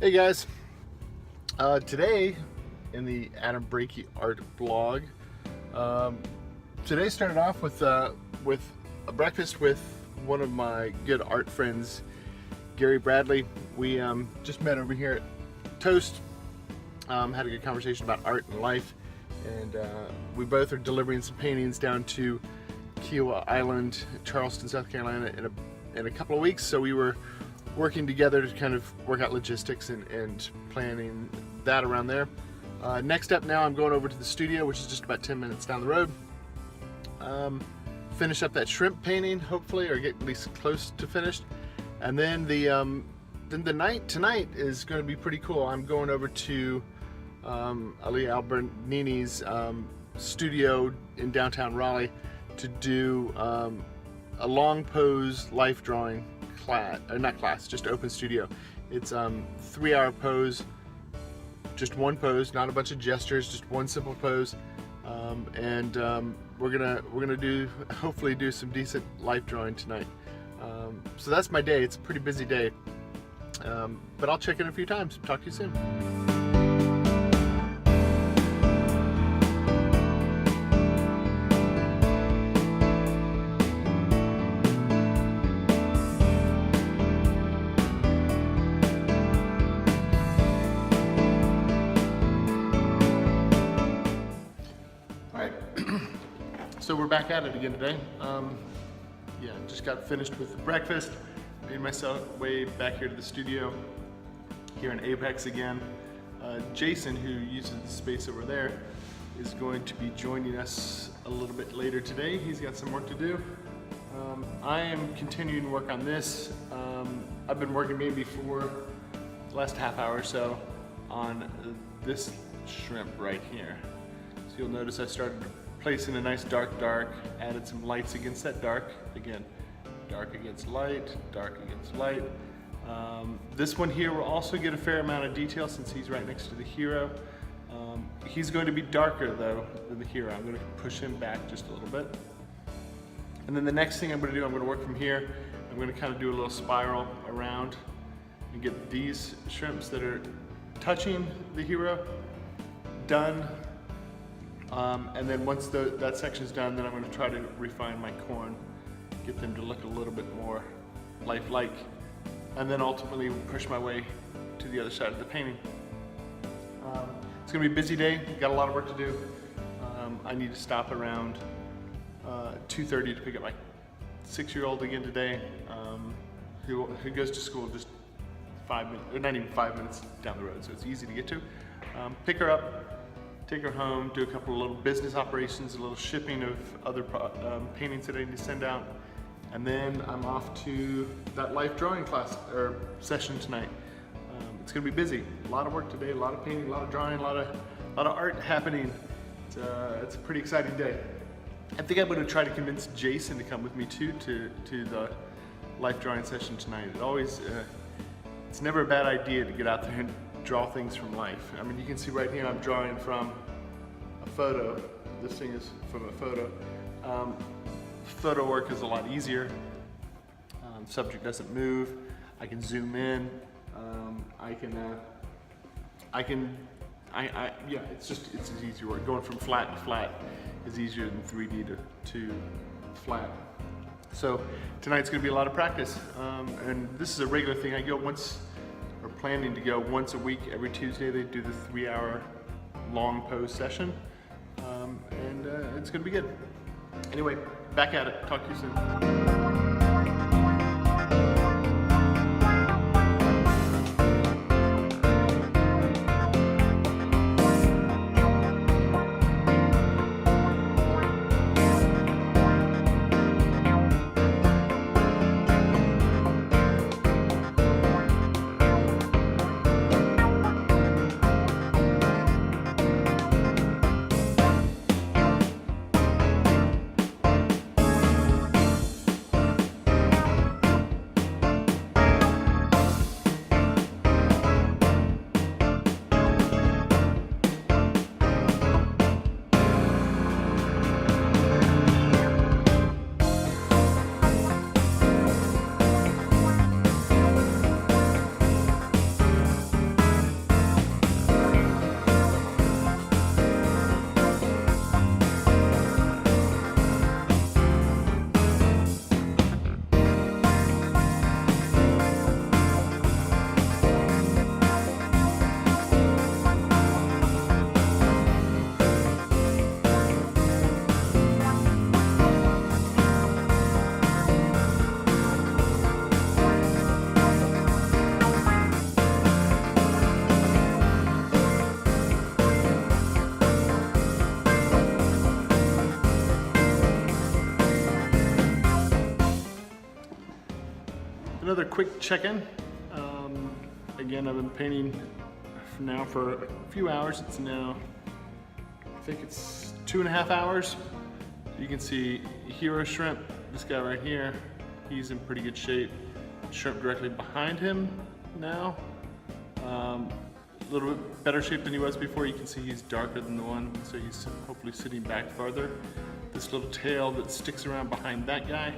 Hey guys, today in the Adam Breakey art blog, um, today started off with a breakfast with one of my good art friends, Gary Bradley. We just met over here at Toast, had a good conversation about art and life, and we both are delivering some paintings down to Kiowa Island, Charleston, South Carolina in a couple of weeks. So we were working together to kind of work out logistics and planning that around there. Next up now, I'm going over to the studio, which is just about 10 minutes down the road. Finish up that shrimp painting, hopefully, or get at least close to finished. And then the night tonight is going to be pretty cool. I'm going over to Ali Albernini's studio in downtown Raleigh to do a long pose life drawing class, or not class, just open studio. It's 3-hour pose, just one pose, not a bunch of gestures, just one simple pose, and we're gonna hopefully do some decent life drawing tonight. So that's my day. It's a pretty busy day, but I'll check in a few times. Talk to you soon. So we're back at it again today. Yeah, just got finished with the breakfast. Made myself way back here to the studio here in Apex again. Jason, who uses the space over there, is going to be joining us a little bit later today. He's got some work to do. I am continuing to work on this. I've been working maybe for the last half hour or so on this shrimp right here. So you'll notice I started placing a nice dark, added some lights against that dark. Again, dark against light, dark against light. This one here will also get a fair amount of detail since he's right next to the hero. He's going to be darker though than the hero. I'm going to push him back just a little bit. And then the next thing I'm going to do, I'm going to work from here. I'm going to kind of do a little spiral around and get these shrimps that are touching the hero done. And then once that section's done, then I'm going to try to refine my corn, get them to look a little bit more lifelike, and then ultimately push my way to the other side of the painting. It's going to be a busy day, got a lot of work to do. I need to stop around 2:30 to pick up my 6-year-old again today, who goes to school just 5 minutes, or not even 5 minutes down the road, so it's easy to get to. Pick her up, take her home, do a couple of little business operations, a little shipping of other paintings that I need to send out, and then I'm off to that life drawing class or session tonight. It's gonna be busy. A lot of work today, a lot of painting, a lot of drawing, a lot of art happening. It's a pretty exciting day. I think I'm gonna try to convince Jason to come with me too to the life drawing session tonight. It's never a bad idea to get out there and draw things from life. I mean, you can see right here I'm drawing from a photo. This thing is from a photo. Photo work is a lot easier. Subject doesn't move. I can zoom in. Yeah, it's easier work. Going from flat to flat is easier than 3D to flat. So tonight's gonna be a lot of practice. And this is a regular thing. I go planning to go once a week. Every Tuesday they do the 3-hour long pose session, and it's gonna be good. Anyway, back at it. Talk to you soon. another quick check-in. Again, I've been painting now for a few hours. It's now, I think it's 2.5 hours. You can see Hero Shrimp, this guy right here, he's in pretty good shape. Shrimp directly behind him now. A little bit better shape than he was before. You can see he's darker than the one, so he's hopefully sitting back farther. This little tail that sticks around behind that guy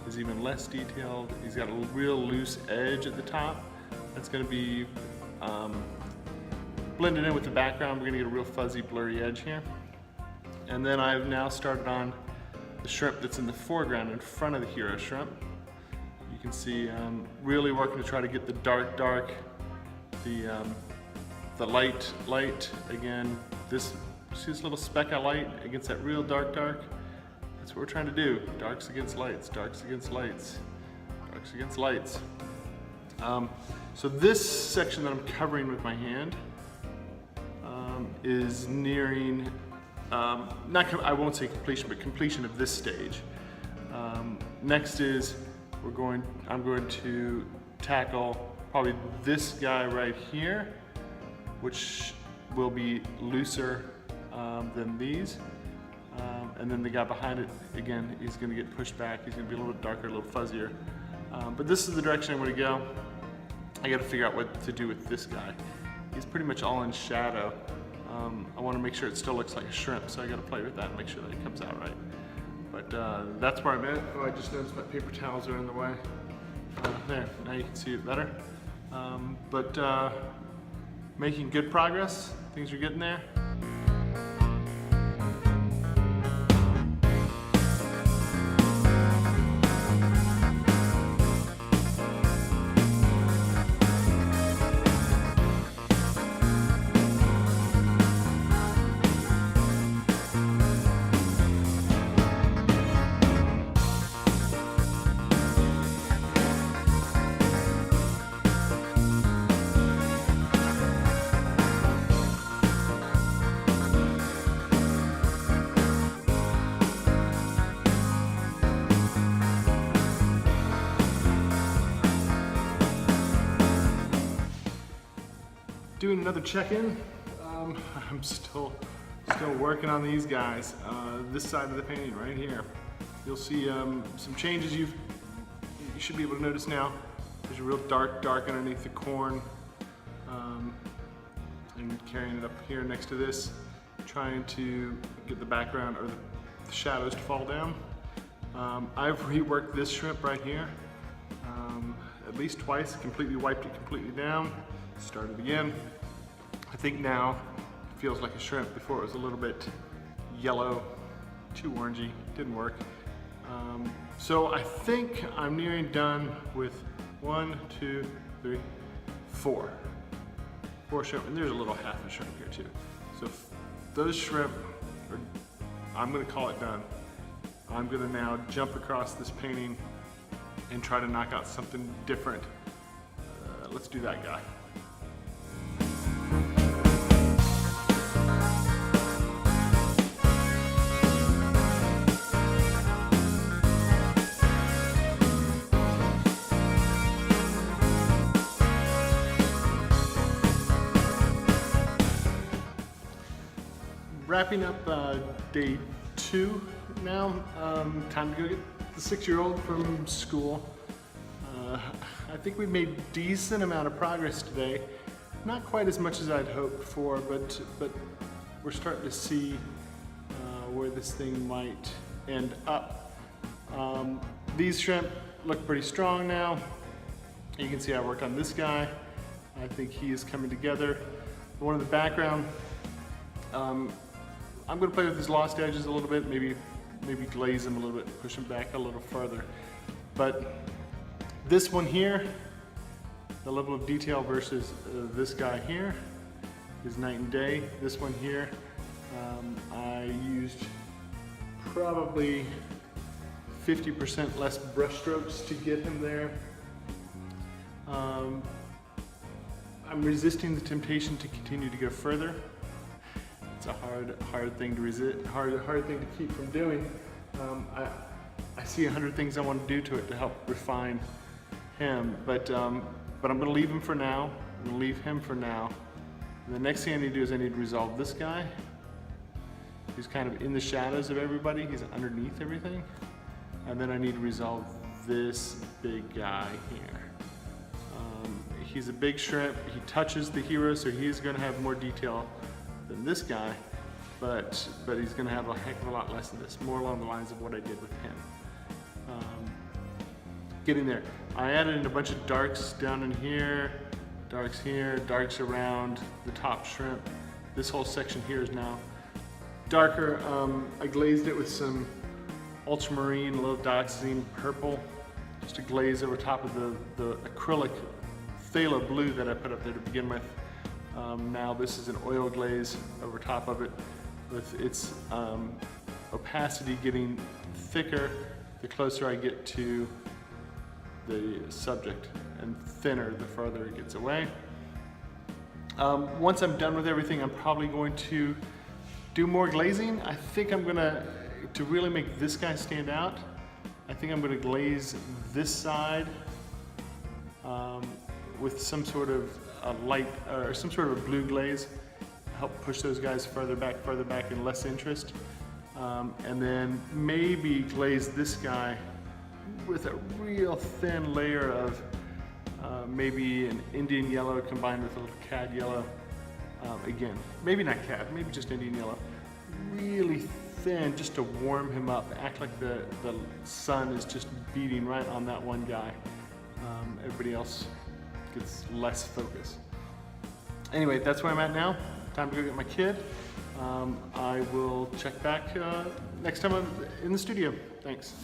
is even less detailed. He's got a real loose edge at the top. That's gonna be blended in with the background. We're gonna get a real fuzzy, blurry edge here. And then I've now started on the shrimp that's in the foreground in front of the Hero Shrimp. You can see really working to try to get the dark, the light. Again, see this little speck of light against that real dark. That's what we're trying to do. Darks against lights, darks against lights, darks against lights. So this section that I'm covering with my hand is nearing, I won't say completion, but completion of this stage. Next is I'm going to tackle probably this guy right here, which will be looser than these. And then the guy behind it, again, he's gonna get pushed back. He's gonna be a little bit darker, a little fuzzier. But this is the direction I'm gonna go. I gotta figure out what to do with this guy. He's pretty much all in shadow. I wanna make sure it still looks like a shrimp, so I gotta play with that and make sure that it comes out right. But that's where I'm at. Oh, I just noticed my paper towels are in the way. There, now you can see it better. Making good progress. Things are getting there. Doing another check-in. I'm still working on these guys. This side of the painting right here. You'll see some changes you should be able to notice now. There's a real dark underneath the corn. And carrying it up here next to this, trying to get the background or the shadows to fall down. I've reworked this shrimp right here at least twice, completely wiped it completely down. Started again. I think now it feels like a shrimp. Before it was a little bit yellow, too orangey, didn't work. So I think I'm nearing done with 1, 2, 3, 4. 4 shrimp, and there's a little half a shrimp here too. So those shrimp, I'm gonna call it done. I'm gonna now jump across this painting and try to knock out something different. Let's do that guy. Wrapping up day 2 now. Time to go get the 6-year-old from school. I think we made a decent amount of progress today. Not quite as much as I'd hoped for, but we're starting to see where this thing might end up. These shrimp look pretty strong now. You can see I worked on this guy. I think he is coming together. The one in the background, I'm going to play with his lost edges a little bit, maybe glaze him a little bit, push him back a little further. But this one here, the level of detail versus this guy here is night and day. This one here, I used probably 50% less brush strokes to get him there. I'm resisting the temptation to continue to go further. It's a hard thing to resist, hard thing to keep from doing. I see 100 things I want to do to it to help refine him, but I'm gonna leave him for now. I'm gonna leave him for now. And the next thing I need to do is I need to resolve this guy. He's kind of in the shadows of everybody. He's underneath everything. And then I need to resolve this big guy here. He's a big shrimp. He touches the hero, so he's gonna have more detail than this guy, but he's gonna have a heck of a lot less of this, more along the lines of what I did with him. Getting there. I added in a bunch of darks down in here, darks around the top shrimp. This whole section here is now darker. I glazed it with some ultramarine, a little dioxazine purple, just a glaze over top of the acrylic phthalo blue that I put up there to begin with. Now this is an oil glaze over top of it, with its opacity getting thicker the closer I get to the subject, and thinner the further it gets away. Once I'm done with everything, I'm probably going to do more glazing. I think I'm gonna, to really make this guy stand out, I think I'm gonna glaze this side with some sort of a light, or some sort of a blue glaze, help push those guys further back and less interest. And then maybe glaze this guy with a real thin layer of maybe an Indian yellow combined with a little cad yellow. Again, maybe not cad, maybe just Indian yellow. Really thin, just to warm him up, act like the sun is just beating right on that one guy. Everybody else gets less focus. Anyway, that's where I'm at now. Time to go get my kid. I will check back next time I'm in the studio. Thanks.